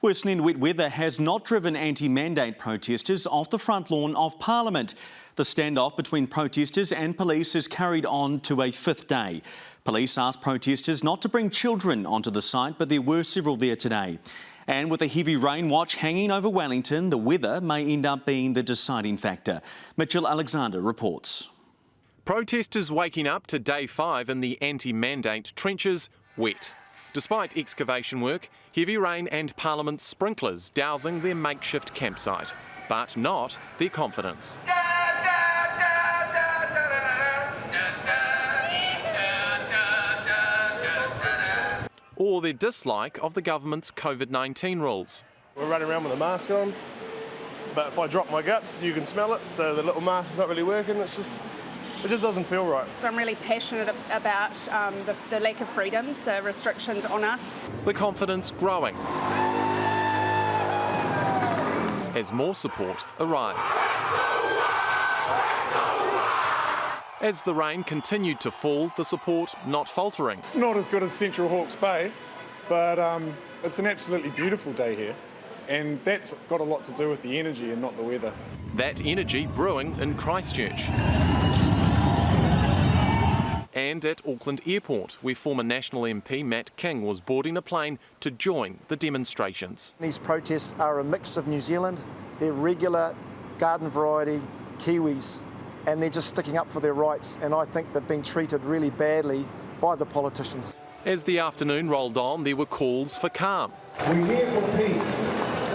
Worsening wet weather has not driven anti-mandate protesters off the front lawn of Parliament. The standoff between protesters and police has carried on to a fifth day. Police asked protesters not to bring children onto the site, but there were several there today. And with a heavy rain watch hanging over Wellington, the weather may end up being the deciding factor. Mitchell Alexander reports. Protesters waking up to day 5 in the anti-mandate trenches wet. Despite excavation work, heavy rain and Parliament sprinklers dousing their makeshift campsite, but not their confidence. Or their dislike of the government's COVID-19 rules. We're running around with a mask on, but if I drop my guts, you can smell it, so the little mask is not really working. It just doesn't feel right. So I'm really passionate about the lack of freedoms, the restrictions on us. The confidence growing as more support arrived. As the rain continued to fall, the support not faltering. It's not as good as Central Hawke's Bay, but it's an absolutely beautiful day here, and that's got a lot to do with the energy and not the weather. That energy brewing in Christchurch. And at Auckland Airport, where former National MP Matt King was boarding a plane to join the demonstrations. These protests are a mix of New Zealand, they're regular garden variety Kiwis, and they're just sticking up for their rights, and I think they're being treated really badly by the politicians. As the afternoon rolled on, there were calls for calm. We're here for peace,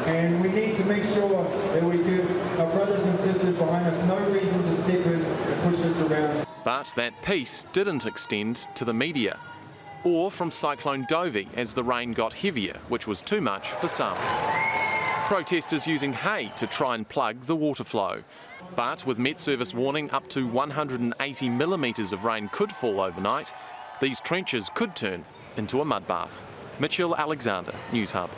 and we need to make sure that we give our brothers and sisters behind us no reason to step in and push us around. But that peace didn't extend to the media, or from Cyclone Dovie as the rain got heavier, which was too much for some. Protesters using hay to try and plug the water flow. But with Met Service warning up to 180 millimetres of rain could fall overnight, these trenches could turn into a mud bath. Mitchell Alexander, Newshub.